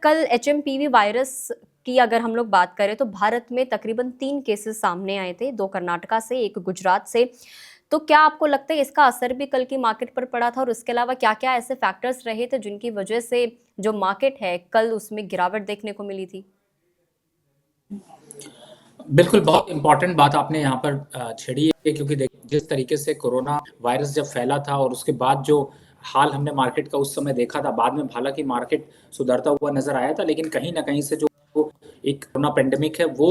कल HMPV virus की अगर हम लोग बात करें तो भारत में तकरीबन 3 केसेस सामने आए थे, 2 कर्नाटका से, 1 गुजरात से। तो क्या आपको लगता है इसका असर भी कल की मार्केट पर पड़ा था और उसके अलावा क्या-क्या ऐसे फैक्टर्स रहे थे जिनकी वजह से जो मार्केट है कल उसमें गिरावट देखने को मिली थी? बिल्कुल, बहुत इम्पोर्टेंट बात आपने यहाँ पर छेड़ी है, क्योंकि देखिए जिस तरीके से कोरोना वायरस जब फैला था और उसके बाद जो हाल हमने मार्केट का उस समय देखा था, बाद में हालांकि मार्केट सुधरता हुआ नजर आया था, लेकिन कहीं ना कहीं से जो एक कोरोना पेंडेमिक है वो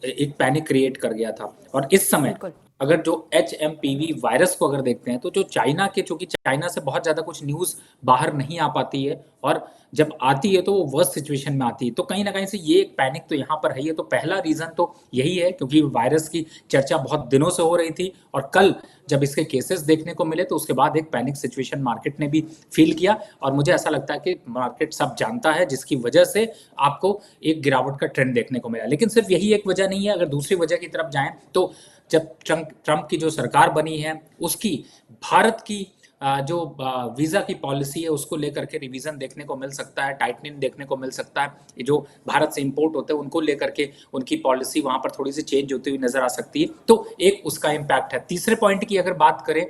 एक पैनिक क्रिएट कर गया था। और इस समय बिल्कुल। अगर जो एचएमपीवी वायरस को अगर देखते हैं तो जो चाइना के, चूंकि चाइना से बहुत ज्यादा कुछ न्यूज बाहर नहीं आ पाती है, और जब आती है तो वो वर्स्ट सिचुएशन में आती है, तो कहीं ना कहीं से ये एक पैनिक तो यहाँ पर है ही है। तो पहला रीजन तो यही है, क्योंकि वायरस की चर्चा बहुत दिनों से हो रही थी और कल जब इसके केसेस देखने को मिले तो उसके बाद एक पैनिक सिचुएशन मार्केट ने भी फील किया। और मुझे ऐसा लगता है कि मार्केट सब जानता है, जिसकी वजह से आपको एक गिरावट का ट्रेंड देखने को मिला। लेकिन सिर्फ यही एक वजह नहीं है, अगर दूसरी वजह की तरफ जाएं तो जब ट्रंप की जो सरकार बनी है उसकी भारत की जो वीजा की पॉलिसी है उसको लेकर के रिवीजन देखने को मिल सकता है, टाइटनिंग देखने को मिल सकता है। जो भारत से इंपोर्ट होते हैं उनको लेकर के उनकी पॉलिसी वहां पर थोड़ी सी चेंज होती हुई नजर आ सकती है, तो एक उसका इम्पैक्ट है। तीसरे पॉइंट की अगर बात करें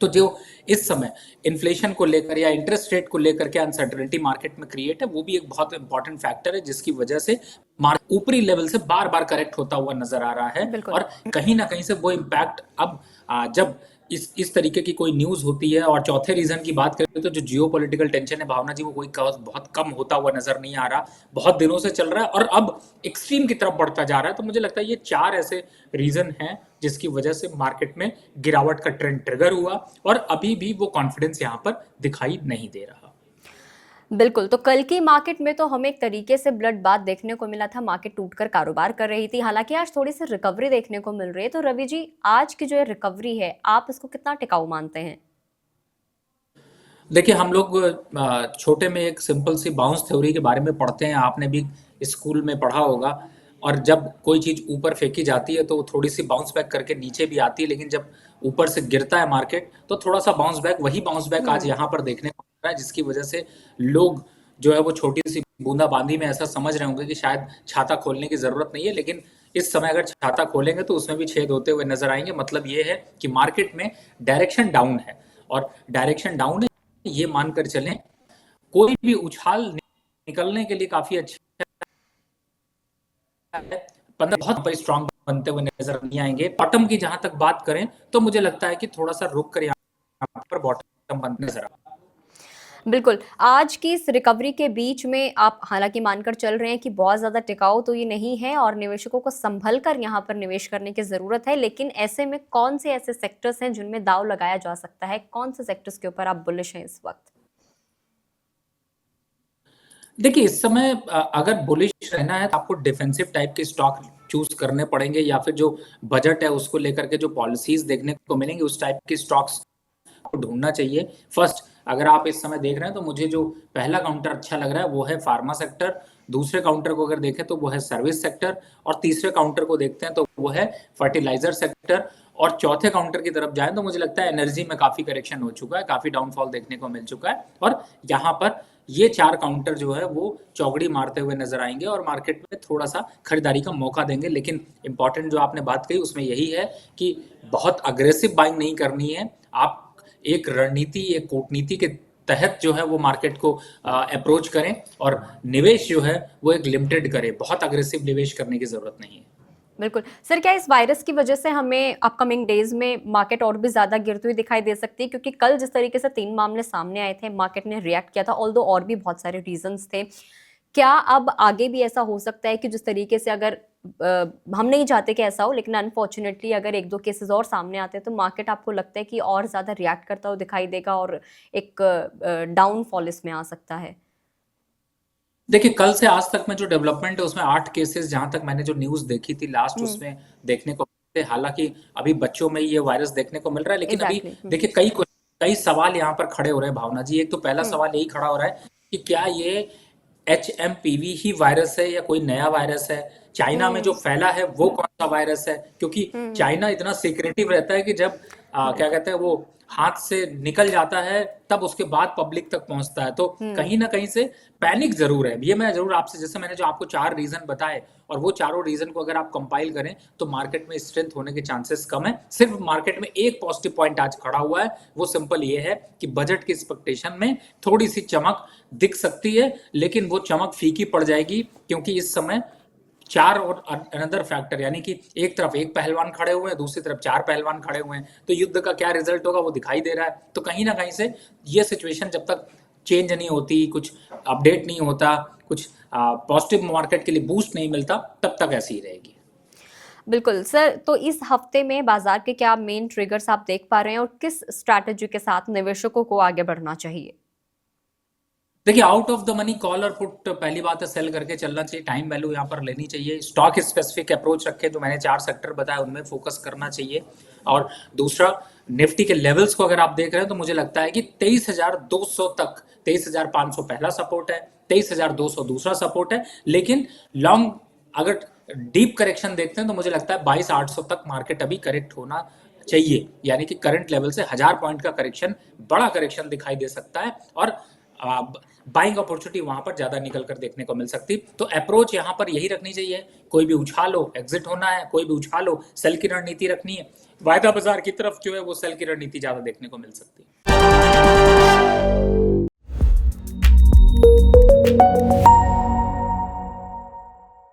तो जो इस समय इन्फ्लेशन को लेकर या इंटरेस्ट रेट को लेकर के अनसर्टेनिटी मार्केट में क्रिएट है, वो भी एक बहुत इंपॉर्टेंट फैक्टर है, जिसकी वजह से मार्केट ऊपरी लेवल से बार बार करेक्ट होता हुआ नजर आ रहा है। बिल्कुल। और कहीं ना कहीं से वो इम्पैक्ट अब जब इस तरीके की कोई न्यूज होती है। और चौथे रीजन की बात करें तो जो जियो पॉलिटिकल टेंशन है भावना जी, वो कोई बहुत कम होता हुआ नजर नहीं आ रहा, बहुत दिनों से चल रहा है और अब एक्सट्रीम की तरफ बढ़ता जा रहा है। तो मुझे लगता है ये 4 ऐसे रीजन हैं जिसकी वजह से मार्केट में गिरावट का ट्रेंड ट्रिगर हुआ और अभी भी वो कॉन्फिडेंस यहाँ पर दिखाई नहीं दे रहा। बिल्कुल, तो कल की मार्केट में तो हमें एक तरीके से ब्लड बाथ देखने को मिला था, मार्केट टूटकर कारोबार कर रही थी। हालाँकि आज थोड़ी-सी रिकवरी देखने को मिल रही है। तो रवि जी, आज की जो ये रिकवरी है, आप इसको कितना टिकाऊ मानते हैं? देखिए, हम लोग छोटे में एक सिंपल सी बाउंस थ्योरी के बारे में पढ़ते हैं, आपने भी स्कूल में पढ़ा होगा। और जब कोई चीज़ ऊपर फेंकी जाती है तो वो थोड़ी सी बाउंस बैक करके नीचे भी आती है, लेकिन जब ऊपर से गिरता है मार्केट तो थोड़ा सा बाउंस बैक, वही बाउंस बैक आज हुँ। यहाँ पर देखने को मिल रहा है, जिसकी वजह से लोग जो है वो छोटी सी बूंदाबांदी में ऐसा समझ रहे होंगे कि शायद छाता खोलने की जरूरत नहीं है, लेकिन इस समय अगर छाता खोलेंगे तो उसमें भी छेद होते हुए नजर आएंगे। मतलब ये है कि मार्केट में डायरेक्शन डाउन है, और डायरेक्शन डाउन है ये मानकर चलें, कोई भी उछाल निकलने के लिए काफी अच्छा है। 15 बहुत पर स्ट्रांग बनते हुए नजर नहीं आएंगे। बॉटम की जहां तक बात करें तो मुझे लगता है कि थोड़ा सा रुक कर यहाँ पर बॉटम बनते नजर आ। बिल्कुल, आज की इस रिकवरी के बीच में आप हालाँकि मानकर चल रहे हैं कि बहुत ज़्यादा टिकाऊ तो ये नहीं है और निवेशकों को सँभल कर यहाँ पर निवेश करने की ज़रूरत है। लेकिन ऐसे में कौन से ऐसे सेक्टर्स हैं जिनमें दाँव लगाया जा सकता है? कौन से सेक्टर्स के ऊपर आप बुलिश हैं इस वक़्त? देखिए, इस समय अगर बुलिश रहना है तो आपको डिफेंसिव टाइप के स्टॉक चूज करने पड़ेंगे, या फिर जो बजट है उसको लेकर के जो पॉलिसीज देखने को मिलेंगी उस टाइप के स्टॉक्स को ढूंढना चाहिए। फर्स्ट, अगर आप इस समय देख रहे हैं तो मुझे जो पहला काउंटर अच्छा लग रहा है वो है फार्मा सेक्टर, दूसरे काउंटर को अगर देखें तो वो है सर्विस सेक्टर, और तीसरे काउंटर को देखते हैं तो वो है फर्टिलाइजर सेक्टर, और चौथे काउंटर की तरफ जाएं तो मुझे लगता है एनर्जी में काफी करेक्शन हो चुका है, काफी डाउनफॉल देखने को मिल चुका है, और यहाँ पर ये 4 काउंटर जो है वो चौकड़ी मारते हुए नजर आएंगे और मार्केट में थोड़ा सा खरीदारी का मौका देंगे। लेकिन इंपॉर्टेंट जो आपने बात कही उसमें यही है कि बहुत अग्रेसिव बाइंग नहीं करनी है, आप एक रणनीति, एक कूटनीति के तहत जो है वो मार्केट को अप्रोच करें, और निवेश जो है वो एक लिमिटेड करें, बहुत अग्रेसिव निवेश करने की जरूरत नहीं है। बिल्कुल। सर, क्या इस वायरस की वजह से हमें अपकमिंग डेज़ में मार्केट और भी ज़्यादा गिरती हुई दिखाई दे सकती है? क्योंकि कल जिस तरीके से 3 मामले सामने आए थे, मार्केट ने रिएक्ट किया था, ऑल्दो और भी बहुत सारे रीज़न्स थे। क्या अब आगे भी ऐसा हो सकता है कि जिस तरीके से अगर हम नहीं चाहते कि ऐसा हो, लेकिन अनफॉर्च्युनेटली अगर 1-2 केसेज़ और सामने आते हैं, तो मार्केट आपको लगता है कि और ज़्यादा रिएक्ट करता हुआ दिखाई देगा और एक डाउनफॉल इसमें आ सकता है? देखिए, कल से आज तक में जो डेवलपमेंट है उसमें 8 केसेस, जहां तक मैंने जो न्यूज देखी थी लास्ट, हुँ, उसमें देखने को मिले थे। हालांकि अभी बच्चों में ये वायरस देखने को मिल रहा है, लेकिन अभी एग्ज़ैक्टली। हुँ, देखिए कई सवाल यहाँ पर खड़े हो रहे हैं भावना जी। एक तो पहला हुँ, सवाल यही खड़ा हो रहा है कि क्या ये एचएमपीवी ही वायरस है या कोई नया वायरस है, चाइना में जो हुँ, फैला है वो कौन सा वायरस है, क्योंकि हुँ, चाइना इतना सीक्रेटिव रहता है कि जब क्या कहते हैं वो हाथ से निकल जाता है, तब उसके बाद पब्लिक तक पहुंचता है। तो कहीं ना कहीं से पैनिक जरूर है। ये मैं जरूर आपसे, जैसे मैंने जो आपको 4 रीजन बताए, और वो चारों रीजन को अगर आप कंपाइल करें तो मार्केट में स्ट्रेंथ होने के चांसेस कम है। सिर्फ मार्केट में एक पॉजिटिव पॉइंट आज खड़ा हुआ है, वो सिंपल ये है कि बजट की एक्सपेक्टेशन में थोड़ी सी चमक दिख सकती है, लेकिन वो चमक फीकी पड़ जाएगी, क्योंकि इस समय 4 और अनदर फैक्टर, यानी कि एक तरफ एक पहलवान खड़े हुए हैं, दूसरी तरफ 4 पहलवान खड़े हुए हैं, तो युद्ध का क्या रिजल्ट होगा वो दिखाई दे रहा है। तो कहीं ना कहीं से ये सिचुएशन जब तक चेंज नहीं होती, कुछ अपडेट नहीं होता, कुछ पॉजिटिव मार्केट के लिए बूस्ट नहीं मिलता, तब तक ऐसी ही रहेगी। बिल्कुल सर, तो इस हफ्ते में बाजार के क्या मेन ट्रिगर्स आप देख पा रहे हैं और किस स्ट्रैटेजी के साथ निवेशकों को आगे बढ़ना चाहिए? देखिए, out of the money call और पुट, पहली बात है सेल करके चलना चाहिए, टाइम वैल्यू यहाँ पर लेनी चाहिए, स्टॉक स्पेसिफिक अप्रोच रखें, जो मैंने 4 सेक्टर बताया उनमें फोकस करना चाहिए। और दूसरा, निफ्टी के लेवल्स को अगर आप देख रहे हैं तो मुझे लगता है कि 23,200 तक, 23,500 पहला सपोर्ट है, 23,200 दूसरा सपोर्ट है, लेकिन लॉन्ग अगर डीप करेक्शन देखते हैं तो मुझे लगता है 22,800 तक मार्केट अभी करेक्ट होना चाहिए, यानी कि करंट लेवल से 1000 पॉइंट का करेक्शन, बड़ा करेक्शन दिखाई दे सकता है, और बाइंग अपॉर्चुनिटी वहां पर ज्यादा निकल कर देखने को मिल सकती। तो अप्रोच यहां पर यही रखनी चाहिए, कोई भी उछाल हो एग्जिट होना है, कोई भी उछाल हो सेल की रणनीति रखनी है। वायदा बाजार की तरफ जो है वो सेल की रणनीति ज्यादा देखने को मिल सकती है।